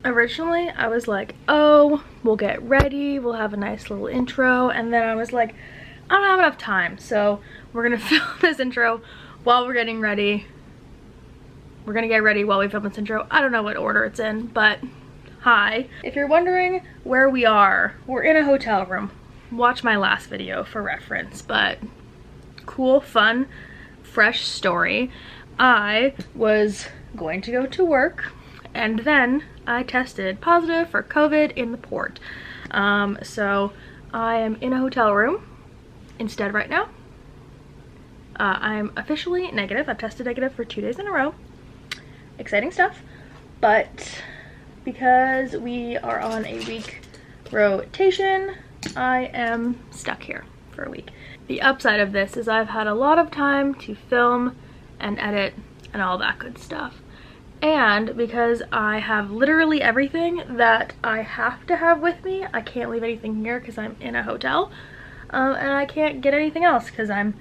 Originally, I was like, oh, we'll get ready, we'll have a nice little intro, and then I was like, I don't have enough time, so we're gonna film this intro while we're getting ready. We're gonna get ready while we film this intro. I don't know what order it's in, but hi. If you're wondering where we are, we're in a hotel room. Watch my last video for reference, but cool, fun, fresh story. I was going to go to work, and then I tested positive for COVID in the port. So I am in a hotel room instead right now. I'm officially negative. I've tested negative for 2 days in a row. Exciting stuff. But because we are on a week rotation, I am stuck here for a week. The upside of this is I've had a lot of time to film and edit and all that good stuff. And because I have literally everything that I have to have with me, I can't leave anything here because I'm in a hotel. And I can't get anything else because I'm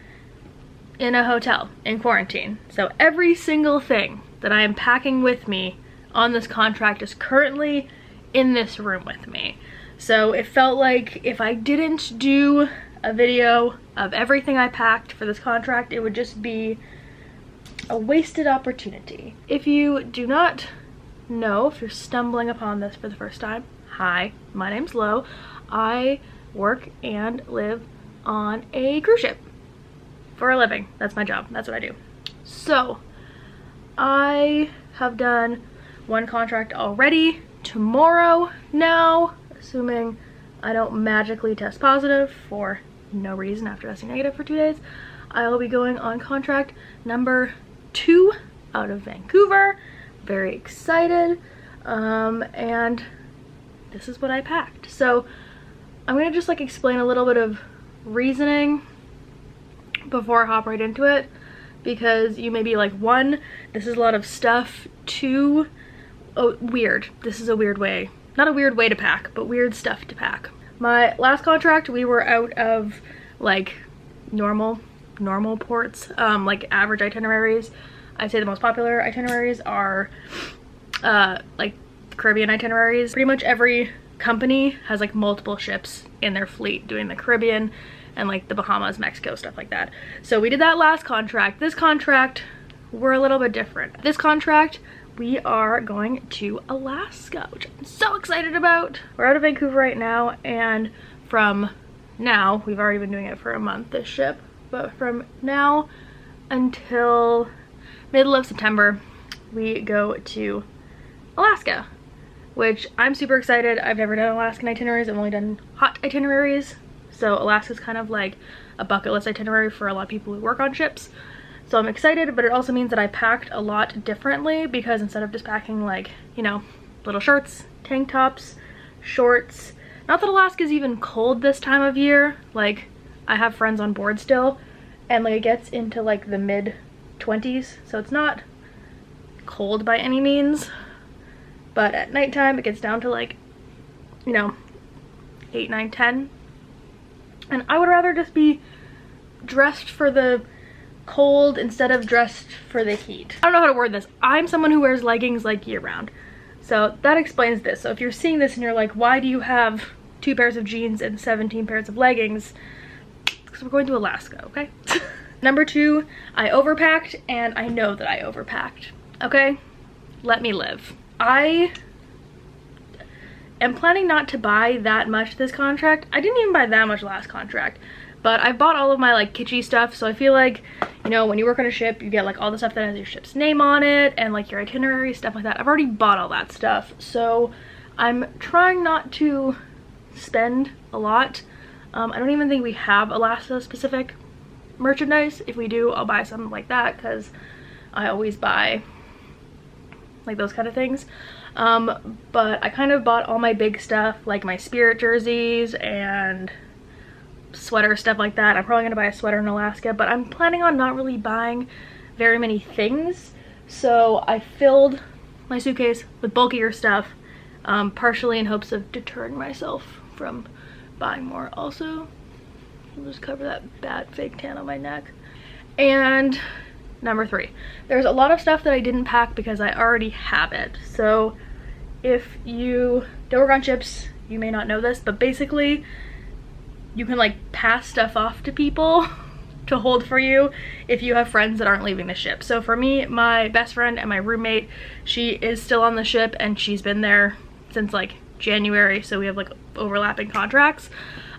in a hotel in quarantine. So every single thing that I am packing with me on this contract is currently in this room with me. So it felt like if I didn't do a video of everything I packed for this contract, it would just be a wasted opportunity. If you do not know, if you're stumbling upon this for the first time, hi, my name's Lo. I work and live on a cruise ship for a living. That's my job. That's what I do. So I have done one contract already. Tomorrow now, assuming I don't magically test positive for no reason after testing negative for 2 days, I will be going on contract number 2 out of Vancouver. Very excited. And this is what I packed. So I'm gonna just like explain a little bit of reasoning before I hop right into it, because you may be like, 1, this is a lot of stuff. 2, oh, weird. This is a weird way, not a weird way to pack, but weird stuff to pack. My last contract, we were out of like normal ports, like average itineraries. I'd say the most popular itineraries are like Caribbean itineraries. Pretty much every company has like multiple ships in their fleet doing the Caribbean and like the Bahamas, Mexico, stuff like that. So we did that last contract. This contract, we're a little bit different. This contract, we are going to Alaska, which I'm so excited about. We're out of Vancouver right now, and from now, we've already been doing it for a month, this ship, but from now until middle of September, we go to Alaska, which I'm super excited. I've never done Alaskan itineraries. I've only done hot itineraries. So Alaska's kind of like a bucket list itinerary for a lot of people who work on ships. So I'm excited, but it also means that I packed a lot differently, because instead of just packing like, you know, little shirts, tank tops, shorts, not that Alaska's even cold this time of year. Like, I have friends on board still, and like it gets into like the mid 20s, so it's not cold by any means, but at nighttime it gets down to like, you know, 8, 9, 10, and I would rather just be dressed for the cold instead of dressed for the heat. I don't know how to word this. I'm someone who wears leggings like year round, so that explains this. So if you're seeing this and you're like, why do you have 2 pairs of jeans and 17 pairs of leggings? Because we're going to Alaska, okay? Number 2, I overpacked, and I know that I overpacked, okay? Let me live. I am planning not to buy that much this contract. I didn't even buy that much last contract, but I bought all of my like kitschy stuff, so I feel like, you know, when you work on a ship, you get like all the stuff that has your ship's name on it, and like your itinerary, stuff like that. I've already bought all that stuff, so I'm trying not to spend a lot. I don't even think we have Alaska specific merchandise. If we do, I'll buy something like that, because I always buy like those kind of things. But I kind of bought all my big stuff, like my Spirit jerseys and sweater stuff like that. I'm probably gonna buy a sweater in Alaska, but I'm planning on not really buying very many things, so I filled my suitcase with bulkier stuff, partially in hopes of deterring myself from buying more. Also, I'll just cover that bad fake tan on my neck. And number 3, there's a lot of stuff that I didn't pack because I already have it. So if you don't work on ships, you may not know this, but basically you can like pass stuff off to people to hold for you if you have friends that aren't leaving the ship. So for me, my best friend and my roommate, she is still on the ship and she's been there since like January, so we have like overlapping contracts.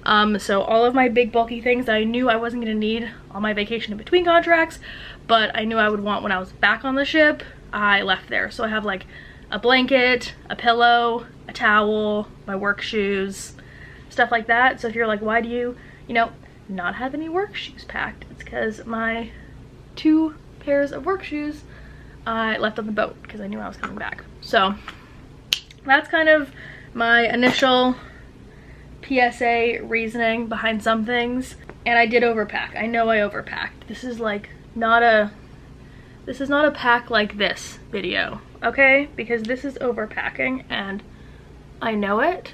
So all of my big bulky things that I knew I wasn't gonna need on my vacation in between contracts, but I knew I would want when I was back on the ship, I left there. So I have like a blanket, a pillow, a towel, my work shoes, stuff like that. So if you're like, why do you know, not have any work shoes packed, it's because my 2 pairs of work shoes I left on the boat because I knew I was coming back. So that's kind of my initial PSA reasoning behind some things. And I did overpack. I know I overpacked. This is like not a pack like this video, okay? Because this is overpacking and I know it.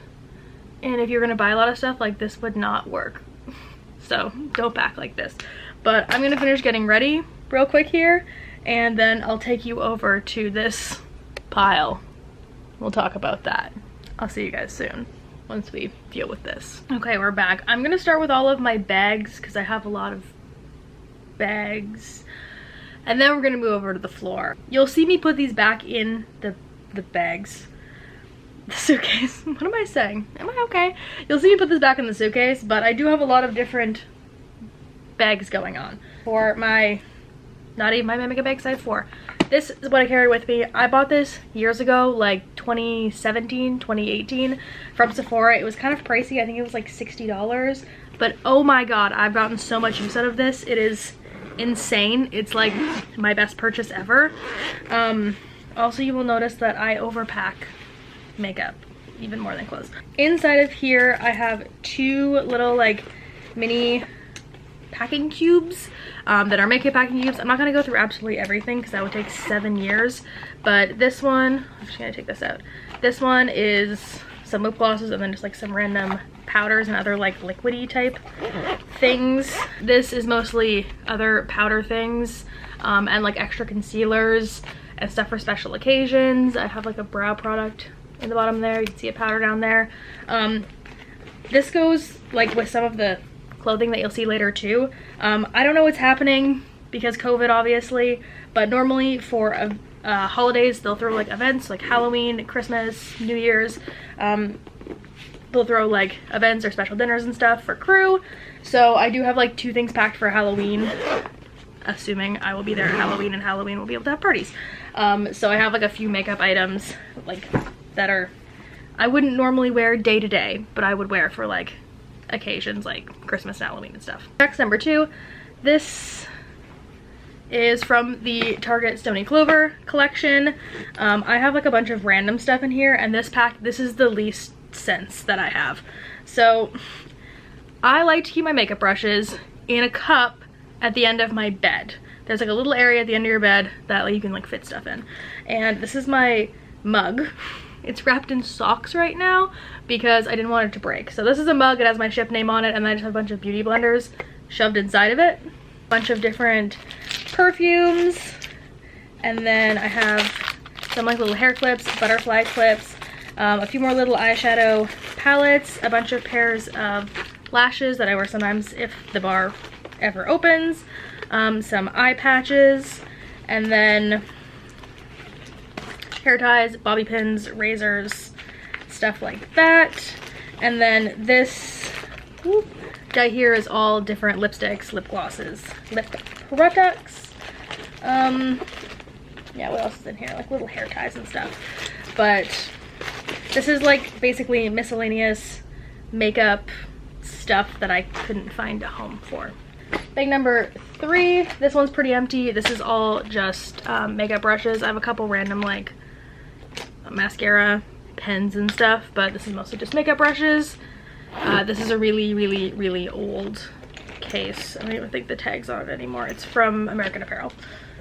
And if you're gonna buy a lot of stuff, like this would not work. So don't pack like this. But I'm gonna finish getting ready real quick here and then I'll take you over to this pile. We'll talk about that. I'll see you guys soon once we deal with this. Okay, we're back. I'm gonna start with all of my bags because I have a lot of bags. And then we're gonna move over to the floor. You'll see me put these back in the bags. The suitcase. What am I saying? Am I okay? You'll see me put this back in the suitcase, but I do have a lot of different bags going on. For my, not even my makeup bag, I have 4. This is what I carry with me. I bought this years ago, like 2017, 2018 from Sephora. It was kind of pricey. I think it was like $60, but oh my God, I've gotten so much use out of this. It is insane. It's like my best purchase ever. Also, you will notice that I overpack makeup even more than clothes. Inside of here, I have 2 little like mini packing cubes that are makeup packing cubes. I'm not gonna go through absolutely everything because that would take 7 years, but this one, I'm just gonna take this out. This one is some lip glosses and then just like some random powders and other like liquidy type things. This is mostly other powder things and like extra concealers and stuff for special occasions. I have like a brow product in the bottom there. You can see a powder down there. This goes like with some of the clothing that you'll see later too. I don't know what's happening because COVID obviously, but normally for holidays they'll throw like events like Halloween, Christmas, New Year's. They'll throw like events or special dinners and stuff for crew. So I do have like 2 things packed for Halloween, assuming I will be there at Halloween and Halloween will be able to have parties. So I have like a few makeup items like that are, I wouldn't normally wear day to day, but I would wear for like occasions like Christmas and Halloween and stuff. Next, number 2, this is from the Target Stony Clover collection. I have like a bunch of random stuff in here, and this pack, this is the least scents that I have. So I like to keep my makeup brushes in a cup at the end of my bed. There's like a little area at the end of your bed that like, you can like fit stuff in. And this is my mug. It's wrapped in socks right now because I didn't want it to break. So this is a mug, it has my ship name on it, and I just have a bunch of beauty blenders shoved inside of it. A bunch of different perfumes, and then I have some like little hair clips, butterfly clips, a few more little eyeshadow palettes, a bunch of pairs of lashes that I wear sometimes if the bar ever opens, some eye patches, and then hair ties, bobby pins, razors, stuff like that. And then this guy here is all different lipsticks, lip glosses, lip products. Yeah, what else is in here? Like little hair ties and stuff. But this is like basically miscellaneous makeup stuff that I couldn't find a home for. Bag number 3, this one's pretty empty. This is all just makeup brushes. I have a couple random like mascara, pens and stuff, but this is mostly just makeup brushes. This is a really old case. I don't even think the tag's on it anymore. It's from American Apparel.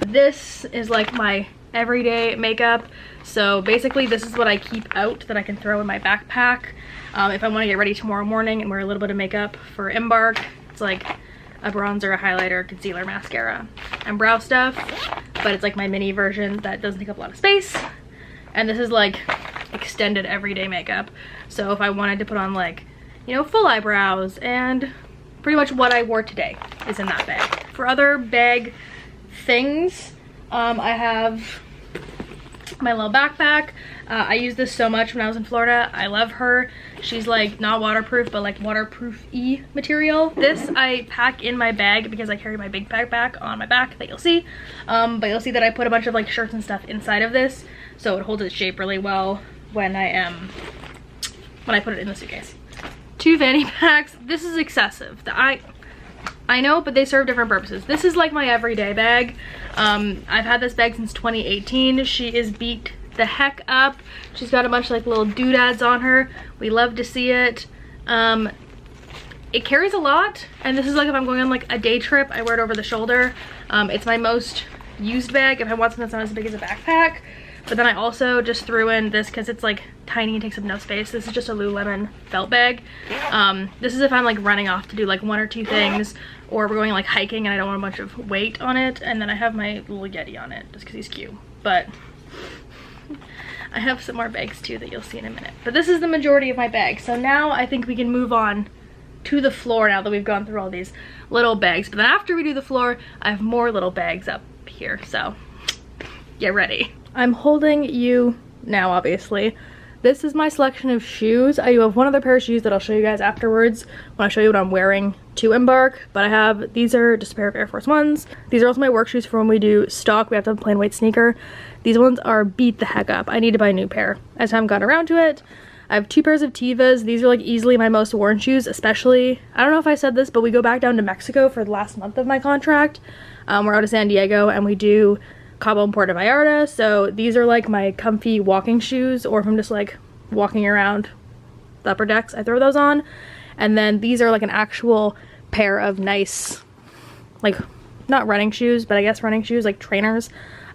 This is like my everyday makeup. So basically this is what I keep out that I can throw in my backpack if I want to get ready tomorrow morning and wear a little bit of makeup for Embark. It's like a bronzer, a highlighter, concealer, mascara, and brow stuff, but it's like my mini version that doesn't take up a lot of space. And this is like extended everyday makeup. So if I wanted to put on like, you know, full eyebrows, and pretty much what I wore today is in that bag. For other bag things, I have my little backpack. I use this so much when I was in Florida. I love her. She's like not waterproof, but like waterproof-y material. This I pack in my bag because I carry my big backpack on my back that you'll see. But you'll see that I put a bunch of like shirts and stuff inside of this, so it holds its shape really well when I put it in the suitcase. 2 fanny packs. This is excessive. I know, but they serve different purposes. This is like my everyday bag. I've had this bag since 2018. She is beat the heck up. She's got a bunch of like little doodads on her. We love to see it. It carries a lot, and this is like if I'm going on like a day trip, I wear it over the shoulder. It's my most used bag if I want something that's not as big as a backpack. But then I also just threw in this because it's like tiny and takes up no space. This is just a Lululemon felt bag. This is if I'm like running off to do like 1 or 2 things, or we're going like hiking and I don't want a bunch of weight on it. And then I have my little Yeti on it just because he's cute. But I have some more bags too that you'll see in a minute. But this is the majority of my bag. So now I think we can move on to the floor now that we've gone through all these little bags. But then after we do the floor, I have more little bags up here. So get ready. I'm holding you now, obviously. This is my selection of shoes. I do have one other pair of shoes that I'll show you guys afterwards when I show you what I'm wearing to embark. But I have, these are just a pair of Air Force Ones. These are also my work shoes for when we do stock. We have to have a plain white sneaker. These ones are beat the heck up. I need to buy a new pair as I haven't gotten around to it. I have 2 pairs of Tevas. These are like easily my most worn shoes, especially, I don't know if I said this, but we go back down to Mexico for the last month of my contract. We're out of San Diego and we do Cabo and Puerto Vallarta, so these are like my comfy walking shoes, or if I'm just like walking around the upper decks, I throw those on. And then these are like an actual pair of nice, like not running shoes, but I guess running shoes, like trainers,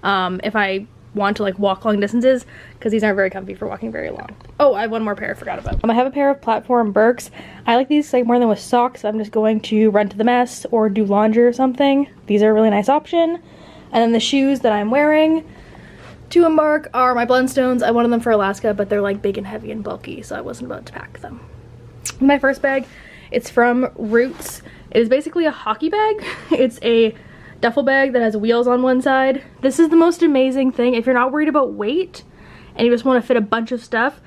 if I want to like walk long distances, because these aren't very comfy for walking very long. Oh, I have one more pair I forgot about. I have a pair of platform Birks. I like these like more than with socks. I'm just going to run to the mess or do laundry or something. These are a really nice option. And then the shoes that I'm wearing to embark are my Blundstones. I wanted them for Alaska, but they're like big and heavy and bulky, so I wasn't about to pack them. My first bag, it's from Roots. It is basically a hockey bag. It's a duffel bag that has wheels on one side. This is the most amazing thing. If you're not worried about weight and you just want to fit a bunch of stuff,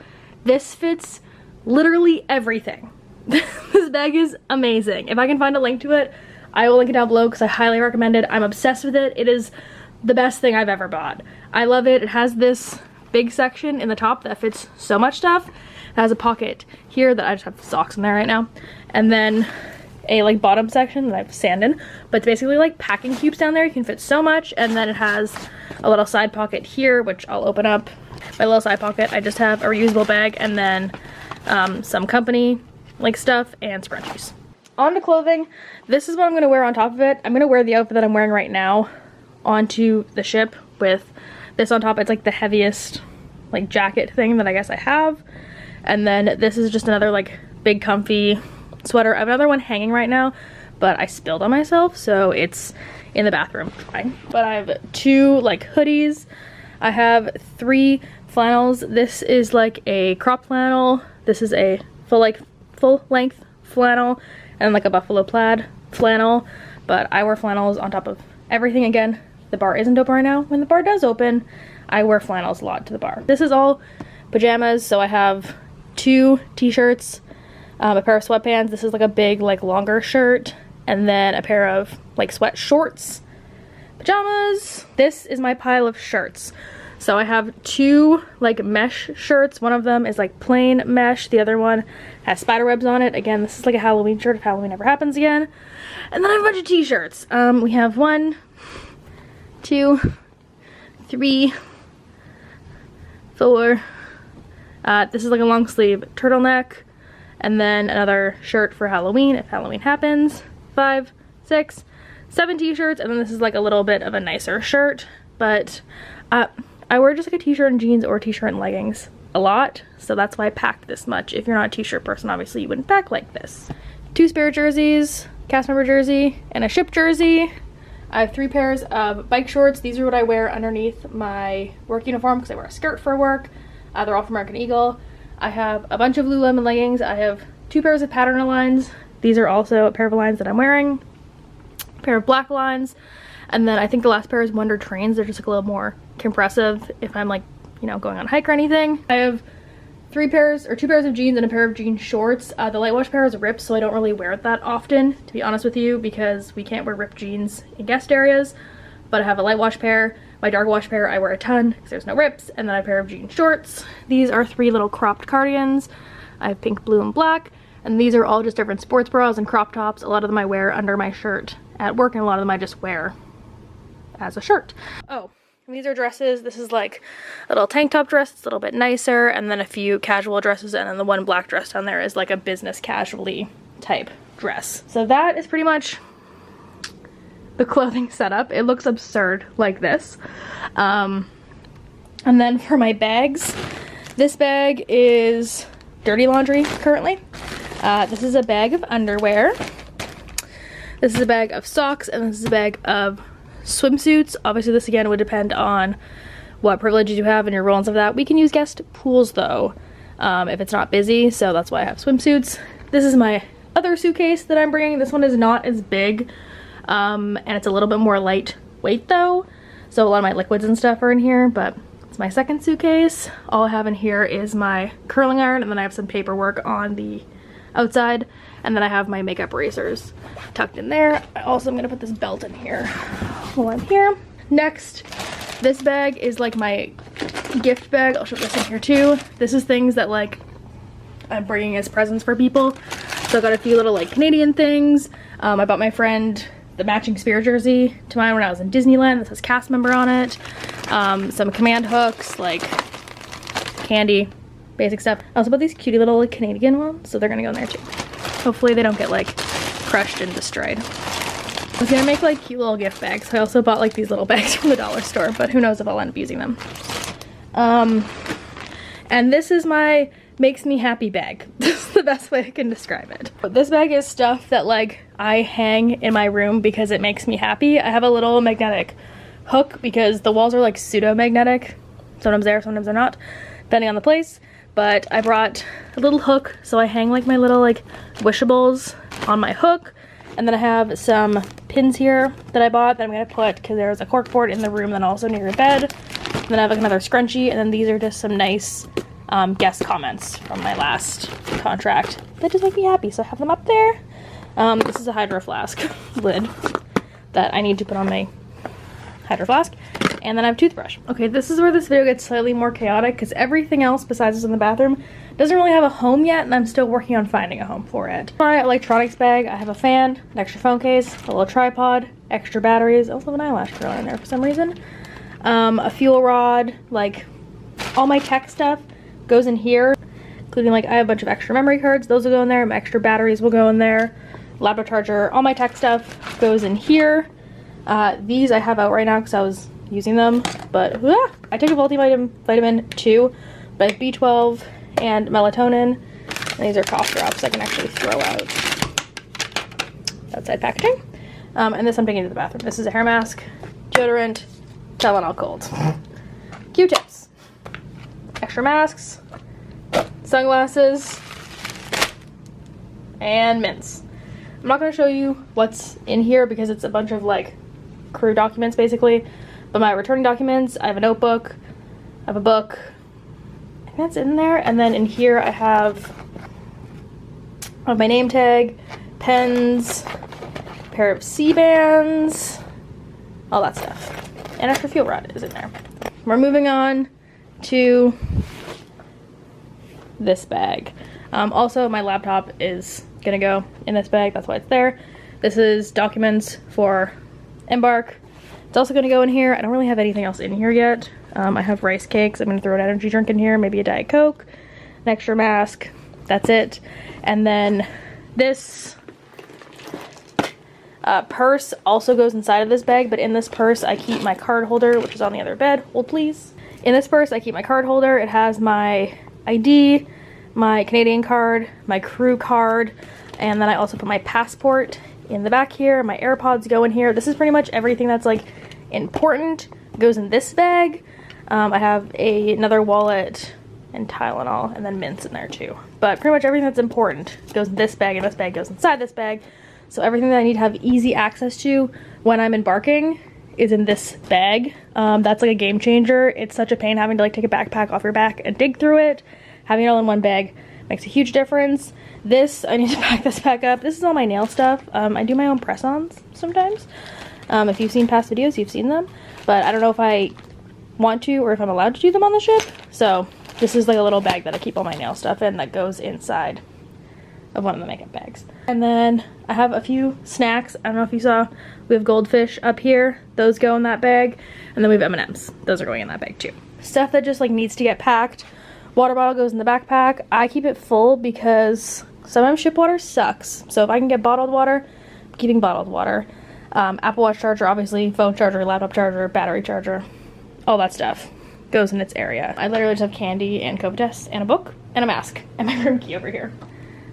this fits literally everything. This bag is amazing. If I can find a link to it, I will link it down below because I highly recommend it. I'm obsessed with it. It is the best thing I've ever bought. I love it. It has this big section in the top that fits so much stuff. It has a pocket here that I just have socks in there right now. And then a like bottom section that I have sand in. But it's basically like packing cubes down there. You can fit so much. And then it has a little side pocket here, which I'll open up. My little side pocket, I just have a reusable bag and then some company like stuff and scrunchies. On to clothing. This is what I'm going to wear on top of it. I'm going to wear the outfit that I'm wearing right now onto the ship with this on top. It's like the heaviest like jacket thing that I guess I have. And then this is just another like big comfy sweater. I have another one hanging right now, but I spilled on myself, so it's in the bathroom. Fine. But I have 2 like hoodies. I have 3 flannels. This is like a crop flannel. This is a full length flannel. And like a buffalo plaid flannel, but I wear flannels on top of everything. Again, the bar isn't open right now. When the bar does open, I wear flannels a lot to the bar. This is all pajamas, so I have 2 t-shirts, a pair of sweatpants. This is like a big, like longer shirt, and then a pair of like sweat shorts, pajamas. This is my pile of shirts. So I have 2 like mesh shirts. One of them is like plain mesh. The other one has spider webs on it. Again, this is like a Halloween shirt if Halloween ever happens again. And then I have a bunch of t-shirts. We have 1, 2, 3, 4. This is like a long sleeve turtleneck. And then another shirt for Halloween if Halloween happens. 5, 6, 7 t-shirts. And then this is like a little bit of a nicer shirt. But I wear just like a t-shirt and jeans or a t-shirt and leggings a lot, so that's why I packed this much. If you're not a t-shirt person, obviously you wouldn't pack like this. 2 spare jerseys, cast member jersey, and a ship jersey. I have 3 pairs of bike shorts. These are what I wear underneath my work uniform because I wear a skirt for work. They're all from American Eagle. I have a bunch of Lululemon leggings. I have 2 pairs of pattern Aligns. These are also a pair of Aligns that I'm wearing. A pair of black Aligns. And then I think the last pair is Wonder Trains. They're just like a little more compressive if I'm like, you know, going on a hike or anything. I have 2 pairs of jeans and a pair of jean shorts. The light wash pair is ripped, so I don't really wear it that often, to be honest with you, because we can't wear ripped jeans in guest areas. But I have a light wash pair. My dark wash pair I wear a ton because there's no rips. And then a pair of jean shorts. These are 3 little cropped cardigans. I have pink, blue, and black. And these are all just different sports bras and crop tops. A lot of them I wear under my shirt at work, and a lot of them I just wear as a shirt. Oh, and these are dresses. This is like a little tank top dress. It's a little bit nicer, and then a few casual dresses, and then the one black dress down there is like a business casually type dress. So that is pretty much the clothing setup. It looks absurd like this. And then for my bags, this bag is dirty laundry currently. This is a bag of underwear. This is a bag of socks, and this is a bag of swimsuits. Obviously this again would depend on what privileges you have and your role and stuff like that. We can use guest pools though, if it's not busy, so that's why I have swimsuits. This is my other suitcase that I'm bringing. This one is not as big, and it's a little bit more lightweight though, so a lot of my liquids and stuff are in here, but it's my second suitcase. All I have in here is my curling iron, and then I have some paperwork on the outside, and then I have my makeup erasers tucked in there. I also am gonna put this belt in here while I'm here. Next, this bag is like my gift bag. I'll show this in here too. This is things that like I'm bringing as presents for people. So I got a few little like Canadian things. I bought my friend the matching Spirit jersey to mine when I was in Disneyland. This has cast member on it. Some command hooks, like candy, basic stuff. I also bought these cutie little like, Canadian ones, so they're gonna go in there too. Hopefully they don't get like crushed and destroyed. I was gonna make like cute little gift bags. I also bought like these little bags from the dollar store, but who knows if I'll end up using them. And this is my makes me happy bag. This is the best way I can describe it. But this bag is stuff that like I hang in my room because it makes me happy. I have a little magnetic hook because the walls are like pseudo-magnetic. Sometimes they're, sometimes they're not, depending on the place. But I brought a little hook, so I hang like my little like wishables on my hook. And then I have some pins here that I bought that I'm gonna put, because there's a corkboard in the room and also near your bed. And then I have like another scrunchie, and then these are just some nice guest comments from my last contract that just make me happy, so I have them up there. This is a Hydro Flask lid that I need to put on my Hydro Flask. And then I have a toothbrush. Okay, this is where this video gets slightly more chaotic because everything else besides this in the bathroom doesn't really have a home yet, and I'm still working on finding a home for it. My electronics bag, I have a fan, an extra phone case, a little tripod, extra batteries, I also have an eyelash curler in there for some reason. A fuel rod, like all my tech stuff goes in here, including like I have a bunch of extra memory cards, those will go in there, my extra batteries will go in there, laptop charger, all my tech stuff goes in here. These I have out right now because I was using them, but I take a vitamin too, but I have B12 and melatonin, and these are cough drops I can actually throw out outside packaging. And this I'm taking to the bathroom. This is a hair mask, deodorant, Tylenol Cold, Q-tips, extra masks, sunglasses, and mints. I'm not going to show you what's in here because it's a bunch of like crew documents basically, but my returning documents, I have a notebook, I have a book, I think that's in there, and then in here I have my name tag, pens, a pair of C-bands, all that stuff, and extra fuel rod is in there. We're moving on to this bag. Also my laptop is gonna go in this bag, that's why it's there. This is documents for Embark. It's also gonna go in here. I don't really have anything else in here yet. I have rice cakes. I'm gonna throw an energy drink in here, maybe a Diet Coke, an extra mask. That's it. And then this purse also goes inside of this bag, but in this purse I keep my card holder, which is on the other bed. Hold please. In this purse I keep my card holder. It has my ID, my Canadian card, my crew card, and then I also put my passport in the back here. My AirPods go in here. This is pretty much everything that's like important goes in this bag. I have another wallet and Tylenol, and then mints in there too. But pretty much everything that's important goes in this bag, and this bag goes inside this bag. So everything that I need to have easy access to when I'm embarking is in this bag. That's like a game changer. It's such a pain having to like take a backpack off your back and dig through it. Having it all in one bag makes a huge difference. This, I need to pack this back up. This is all my nail stuff. I do my own press-ons sometimes. If you've seen past videos, you've seen them. But I don't know if I want to or if I'm allowed to do them on the ship. So this is like a little bag that I keep all my nail stuff in that goes inside of one of the makeup bags. And then I have a few snacks. I don't know if you saw, we have goldfish up here. Those go in that bag. And then we have M&Ms. Those are going in that bag too. Stuff that just like needs to get packed. Water bottle goes in the backpack. I keep it full because sometimes ship water sucks. So if I can get bottled water, I'm keeping bottled water. Apple Watch charger, obviously, phone charger, laptop charger, battery charger, all that stuff goes in its area. I literally just have candy and COVID tests and a book and a mask and my room key over here.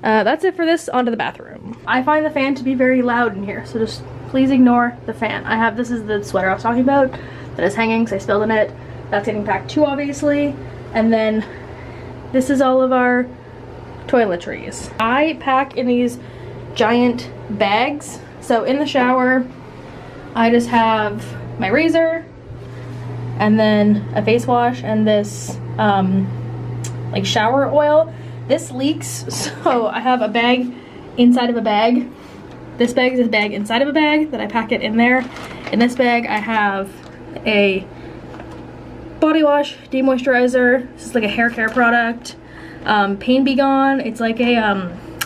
That's it for this. Onto the bathroom. I find the fan to be very loud in here, so just please ignore the fan. This is the sweater I was talking about that is hanging because I spilled in it. That's getting packed too, obviously. And then this is all of our toiletries. I pack in these giant bags. So in the shower, I just have my razor and then a face wash and this like shower oil. This leaks, so I have a bag inside of a bag. This bag is a bag inside of a bag that I pack it in there. In this bag, I have a body wash, demoisturizer. This is like a hair care product. Pain Be Gone. It's like a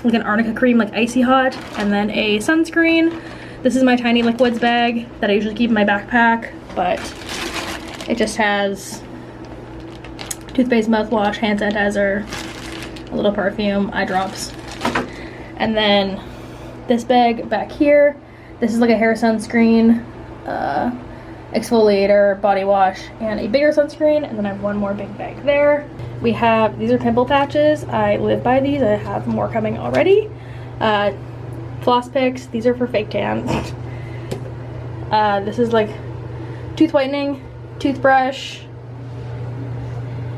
like an arnica cream, like icy hot, and then a sunscreen. This is my tiny liquids bag that I usually keep in my backpack, but it just has toothpaste, mouthwash, hand sanitizer, a little perfume, eye drops, and then this bag back here. This is like a hair sunscreen, exfoliator, body wash, and a bigger sunscreen, and then I have one more big bag there. We have, these are pimple patches. I live by these. I have more coming already. Floss picks. These are for fake tan. This is like tooth whitening, toothbrush,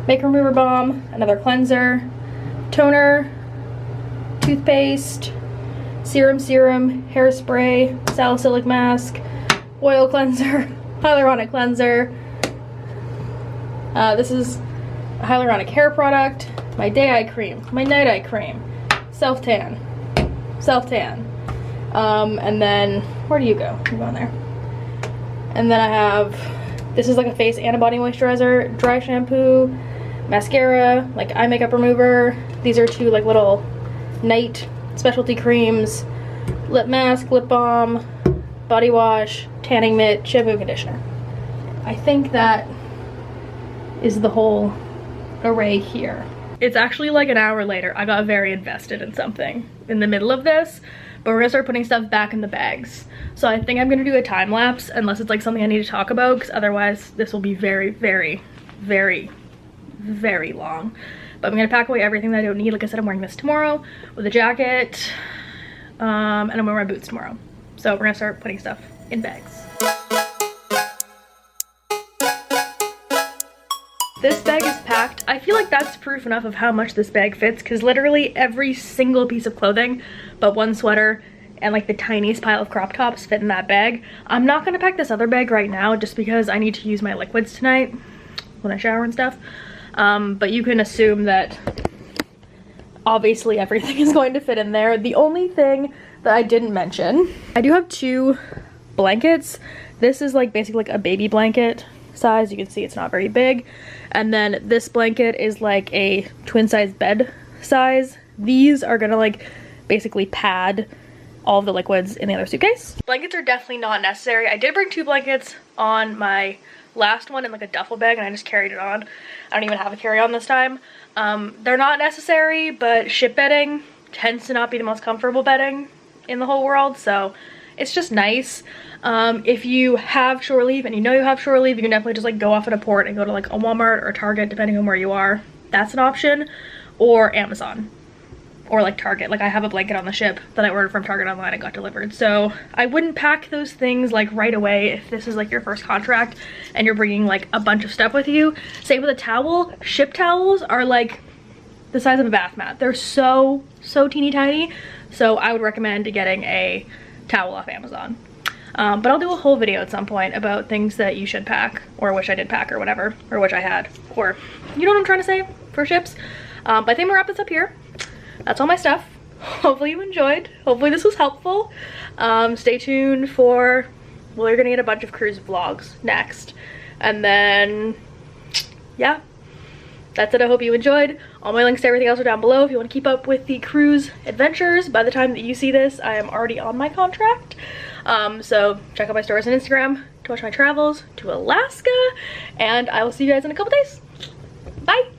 makeup remover balm, another cleanser, toner, toothpaste, serum, hairspray, salicylic mask, oil cleanser, hyaluronic cleanser. This is a hyaluronic hair product, my day eye cream, my night eye cream, self tan. And then, where do you go? You go in there. And then I have, this is like a face and a body moisturizer, dry shampoo, mascara, like eye makeup remover. These are two like little night specialty creams, lip mask, lip balm, body wash, tanning mitt, shampoo, conditioner. I think that is the whole array here. It's actually like an hour later. I got very invested in something in the middle of this, but we're gonna start putting stuff back in the bags. So I think I'm gonna do a time lapse unless it's like something I need to talk about, because otherwise this will be very, very, very, very long. But I'm gonna pack away everything that I don't need. Like I said, I'm wearing this tomorrow with a jacket, and I'm wearing my boots tomorrow. So we're gonna start putting stuff in bags. This bag is packed. I feel like that's proof enough of how much this bag fits, because literally every single piece of clothing but one sweater and like the tiniest pile of crop tops fit in that bag. I'm not gonna pack this other bag right now just because I need to use my liquids tonight when I shower and stuff. But you can assume that obviously everything is going to fit in there. The only thing that I didn't mention, I do have two blankets. This is like basically like a baby blanket size. You can see it's not very big. And then this blanket is like a twin size bed size. These are gonna like basically pad all of the liquids in the other suitcase. Blankets are definitely not necessary. I did bring two blankets on my last one in like a duffel bag and I just carried it on. I don't even have a carry-on this time. They're not necessary, but ship bedding tends to not be the most comfortable bedding in the whole world, so it's just nice. If you have shore leave and you know you have shore leave, you can definitely just like go off at a port and go to like a Walmart or a Target, depending on where you are. That's an option, or Amazon or like Target. Like I have a blanket on the ship that I ordered from Target online and got delivered. So I wouldn't pack those things like right away if this is like your first contract and you're bringing like a bunch of stuff with you. Same with a towel. Ship towels are like the size of a bath mat. They're so teeny tiny. So I would recommend getting a towel off Amazon. But I'll do a whole video at some point about things that you should pack, or wish I did pack, or whatever, or wish I had, or you know what I'm trying to say for ships. But I think I'm gonna wrap this up here. That's all my stuff. Hopefully you enjoyed. Hopefully this was helpful. Stay tuned for, well, you're gonna get a bunch of cruise vlogs next. And then, yeah, that's it. I hope you enjoyed. All my links to everything else are down below if you want to keep up with the cruise adventures. By the time that you see this, I am already on my contract. So check out my stories on Instagram to watch my travels to Alaska, and I will see you guys in a couple days. Bye.